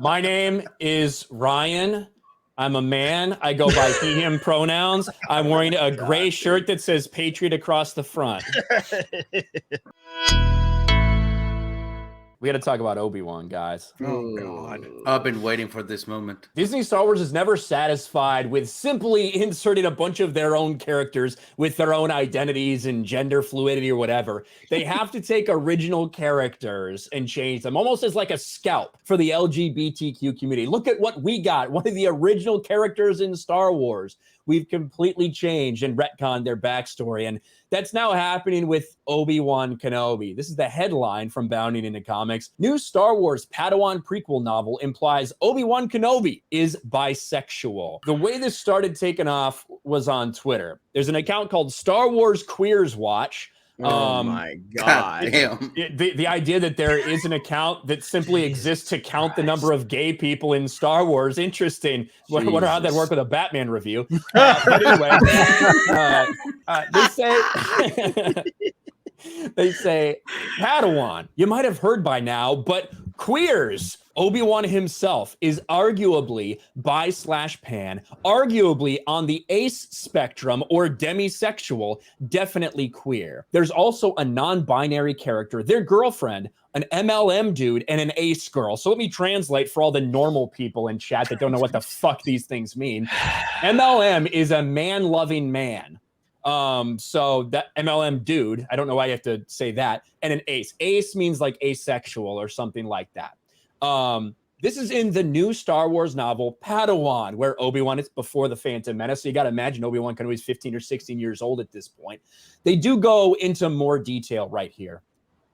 My name is Ryan. I'm a man. I go by he, him pronouns. I'm wearing a gray shirt that says Patriot across the front. We got to talk about Obi-Wan, guys. Oh, God. I've been waiting for this moment. Disney Star Wars is never satisfied with simply inserting a bunch of their own characters with their own identities and gender fluidity or whatever. They have to take original characters and change them, almost as like a scalp for the LGBTQ community. Look at what we got. One of the original characters in Star Wars. We've completely changed and retconned their backstory. And that's now happening with Obi-Wan Kenobi. This is the headline from Bounding into Comics. New Star Wars Padawan prequel novel implies Obi-Wan Kenobi is bisexual. The way this started taking off was on Twitter. There's an account called Star Wars Queers Watch. Oh my God. Damn. The idea that there is an account that simply exists to count the number of gay people in Star Wars. Interesting. I wonder how that worked with a Batman review. But anyway, they say, Padawan, you might have heard by now, but queers. Obi-Wan himself is arguably bi/pan, arguably on the ace spectrum or demisexual, definitely queer. There's also a non-binary character, their girlfriend, an MLM dude, and an ace girl. So let me translate for all the normal people in chat that don't know what the fuck these things mean. MLM is a man-loving man. So that MLM dude, I don't know why you have to say that, and an ace. Ace means like asexual or something like that. This is in the new Star Wars novel Padawan, where Obi-Wan is before the Phantom Menace. So you got to imagine Obi-Wan Kenobi is 15 or 16 years old at this point. They do go into more detail right here.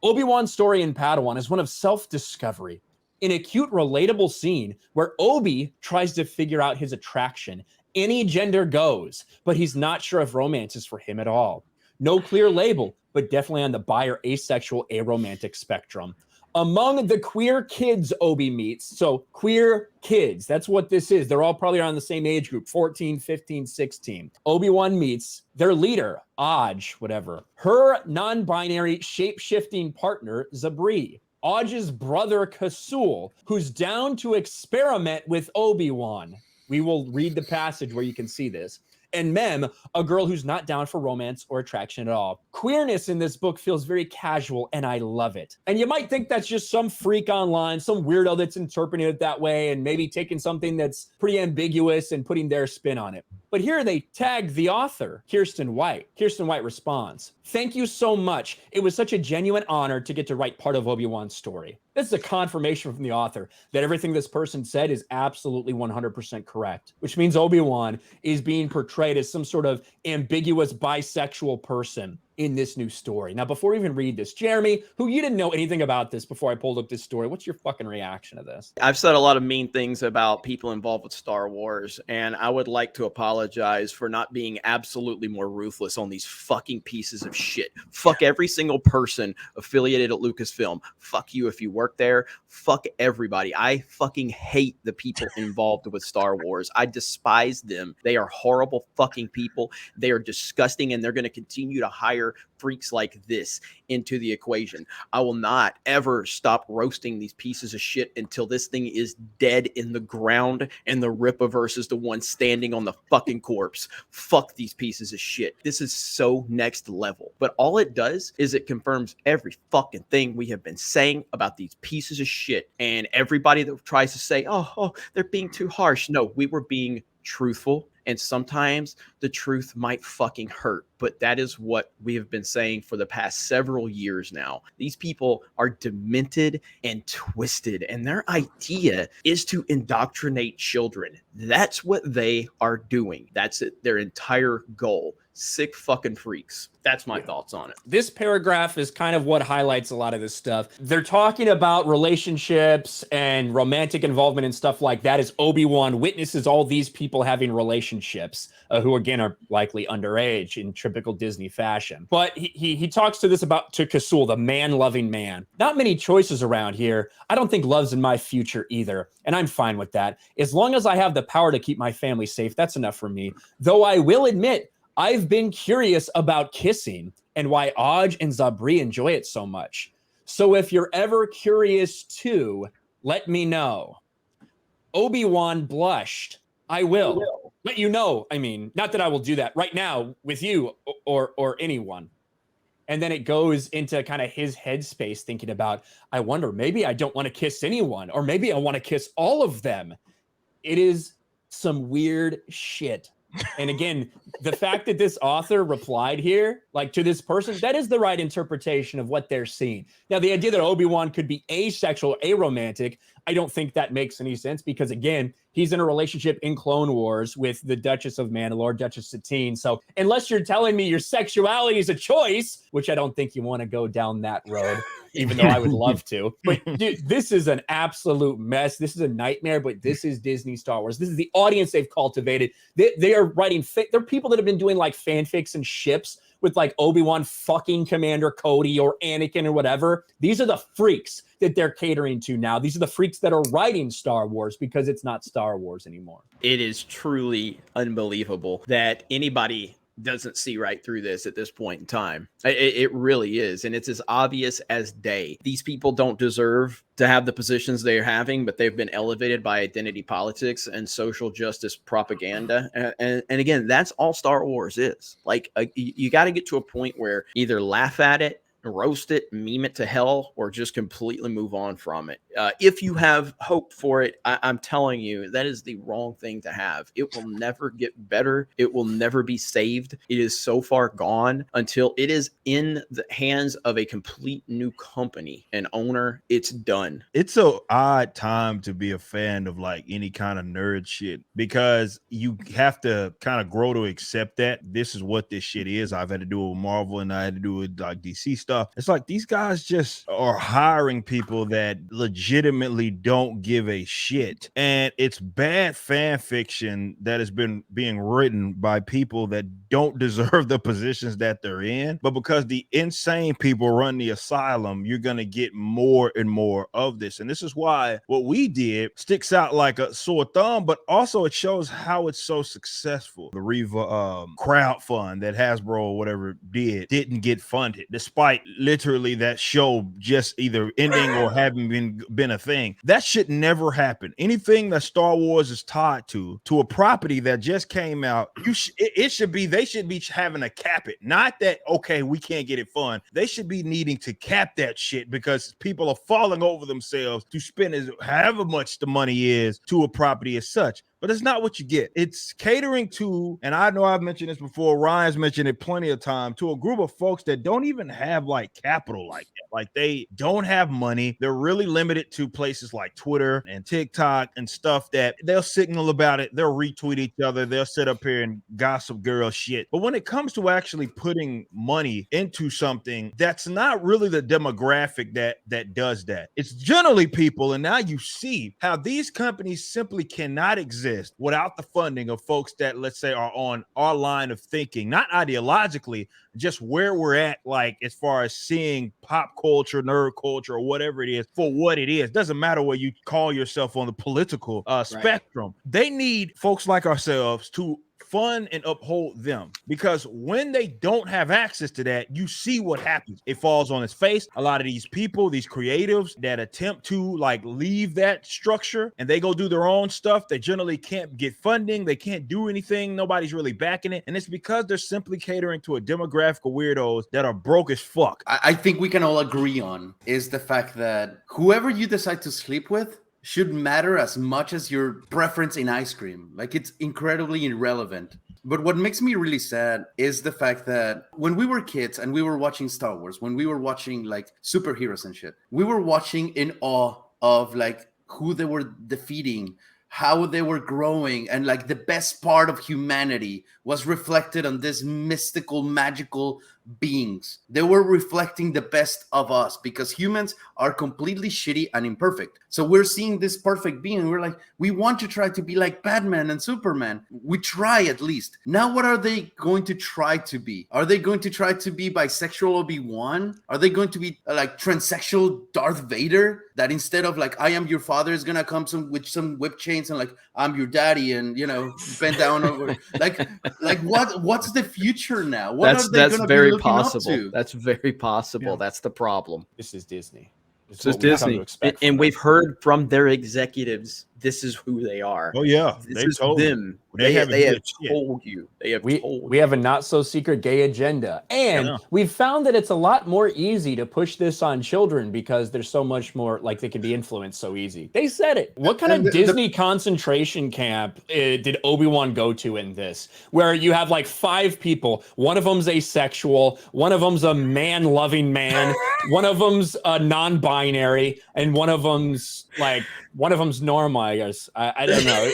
Obi-Wan's story in Padawan is one of self-discovery in a cute, relatable scene where Obi tries to figure out his attraction. Any gender goes, but he's not sure if romance is for him at all. No clear label, but definitely on the bi or asexual aromantic spectrum. Among the queer kids Obi meets, so queer kids, that's what this is. They're all probably around the same age group, 14, 15, 16. Obi-Wan meets their leader, Aj, whatever. Her non-binary shape-shifting partner, Zabri. Aj's brother, Kasul, who's down to experiment with Obi-Wan. We will read the passage where you can see this. And Mem, a girl who's not down for romance or attraction at all. Queerness in this book feels very casual, and I love it. And you might think that's just some freak online, some weirdo that's interpreting it that way and maybe taking something that's pretty ambiguous and putting their spin on it. But here they tag the author, Kirsten White. Kirsten White responds, "Thank you so much. It was such a genuine honor to get to write part of Obi-Wan's story." This is a confirmation from the author that everything this person said is absolutely 100% correct, which means Obi-Wan is being portrayed as some sort of ambiguous bisexual person in this new story. Now, before we even read this, Jeremy, who you didn't know anything about this before I pulled up this story, what's your fucking reaction to this? I've said a lot of mean things about people involved with Star Wars, and I would like to apologize for not being absolutely more ruthless on these fucking pieces of shit. Fuck every single person affiliated at Lucasfilm. Fuck you if you work there. Fuck everybody. I fucking hate the people involved with Star Wars. I despise them. They are horrible fucking people. They are disgusting, and they're going to continue to hire freaks like this into the equation. I will not ever stop roasting these pieces of shit until this thing is dead in the ground and the Rippaverse is the one standing on the fucking corpse. Fuck these pieces of shit. This is so next level. But all it does is it confirms every fucking thing we have been saying about these pieces of shit. And everybody that tries to say, oh, they're being too harsh. No, we were being truthful. And sometimes the truth might fucking hurt, but that is what we have been saying for the past several years now. These people are demented and twisted, and their idea is to indoctrinate children. That's what they are doing. That's it, their entire goal. Sick fucking freaks. That's my thoughts on it. This paragraph is kind of what highlights a lot of this stuff. They're talking about relationships and romantic involvement and stuff like that as Obi-Wan witnesses all these people having relationships who, again, are likely underage in typical Disney fashion. But he talks to Kasul, the man-loving man. Not many choices around here. I don't think love's in my future either, and I'm fine with that. As long as I have the power to keep my family safe, that's enough for me. Though I will admit, I've been curious about kissing and why Aj and Zabri enjoy it so much. So if you're ever curious too, let me know. Obi-Wan blushed. I will let you know. I mean, not that I will do that right now with you or anyone. And then it goes into kind of his headspace thinking about, I wonder, maybe I don't want to kiss anyone, or maybe I want to kiss all of them. It is some weird shit. And again, the fact that this author replied here, like to this person, that is the right interpretation of what they're seeing. Now, the idea that Obi-Wan could be asexual, aromantic, I don't think that makes any sense because, again, he's in a relationship in Clone Wars with the Duchess of Mandalore, Duchess Satine. So unless you're telling me your sexuality is a choice, which I don't think you want to go down that road, even though I would love to. But dude, this is an absolute mess. This is a nightmare, but this is Disney Star Wars. This is the audience they've cultivated. They are writing, they're people that have been doing like fanfics and ships with like Obi-Wan fucking Commander Cody or Anakin or whatever. These are the freaks that they're catering to now. These are the freaks that are writing Star Wars because it's not Star Wars anymore. It is truly unbelievable that anybody doesn't see right through this at this point in time. It really is. And it's as obvious as day. These people don't deserve to have the positions they're having, but they've been elevated by identity politics and social justice propaganda. And again, that's all Star Wars is. Like, you got to get to a point where either laugh at it, roast it, meme it to hell, or just completely move on from it. If you have hope for it, I'm telling you, that is the wrong thing to have. It will never get better. It will never be saved. It is so far gone until it is in the hands of a complete new company and owner. It's done. It's an odd time to be a fan of like any kind of nerd shit because you have to kind of grow to accept that this is what this shit is. I've had to do it with Marvel and I had to do it with like DC stuff. It's like these guys just are hiring people that legitimately don't give a shit. And it's bad fan fiction that has been being written by people that don't deserve the positions that they're in. But because the insane people run the asylum, you're going to get more and more of this. And this is why what we did sticks out like a sore thumb, but also it shows how it's so successful. The Reva crowd fund that Hasbro or whatever didn't get funded, despite literally that show just either ending or having been a thing. That shit never happened. Anything that Star Wars is tied to a property that just came out, they should be having to cap it. Not that, okay, we can't get it fun. They should be needing to cap that shit because people are falling over themselves to spend however much the money is to a property as such. But it's not what you get. It's catering to, and I know I've mentioned this before, Ryan's mentioned it plenty of time, to a group of folks that don't even have like capital like that. Like they don't have money. They're really limited to places like Twitter and TikTok and stuff that they'll signal about it. They'll retweet each other. They'll sit up here and gossip girl shit. But when it comes to actually putting money into something, that's not really the demographic that does that. It's generally people, and now you see how these companies simply cannot exist without the funding of folks that, let's say, are on our line of thinking, not ideologically, just where we're at, like as far as seeing pop culture, nerd culture, or whatever it is for what it is. Doesn't matter where you call yourself on the political spectrum. They need folks like ourselves to fund and uphold them, because when they don't have access to that, you see what happens. It falls on its face. A lot of these people, these creatives that attempt to like leave that structure and they go do their own stuff, they generally can't get funding. They can't do anything. Nobody's really backing it. And it's because they're simply catering to a demographic of weirdos that are broke as fuck. I think we can all agree on is the fact that whoever you decide to sleep with should matter as much as your preference in ice cream. Like, it's incredibly irrelevant. But what makes me really sad is the fact that when we were kids and we were watching Star Wars, when we were watching like superheroes and shit, we were watching in awe of like who they were defeating, how they were growing, and like the best part of humanity was reflected on this mystical, magical beings. They were reflecting the best of us because humans are completely shitty and imperfect. So we're seeing this perfect being and we're like, we want to try to be like Batman and Superman. We try at least. Now what are they going to try to be? Are they going to try to be bisexual Obi-Wan? Are they going to be like transsexual Darth Vader? That instead of like, I am your father, is gonna come with some whip chains and like, I'm your daddy, and you know, bend down over like what's the future now? What are they gonna be possible. That's very possible. Yeah. That's the problem. This is Disney. This is Disney. And we've heard from their executives this is who they are. Oh yeah, This they is told them. They They haven't have did shit. told you. They have told We have a not so secret gay agenda. And Yeah. we've found that it's a lot more easy to push this on children because there's so much more, like they can be influenced so easy. They said it. What kind of Disney concentration camp did Obi-Wan go to in this? Where you have like 5 people. One of them's asexual. One of them's a man-loving man. One of them's non-binary. And one of them's normal, I guess. I don't know.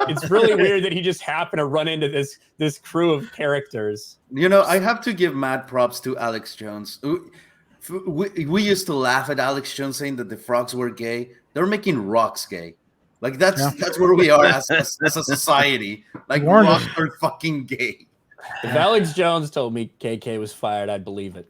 It's really weird that he just happened to run into this crew of characters. You know, I have to give mad props to Alex Jones. We used to laugh at Alex Jones saying that the frogs were gay. They're making rocks gay. Like that's where we are as a society. Like rocks are fucking gay. If Alex Jones told me KK was fired, I'd believe it.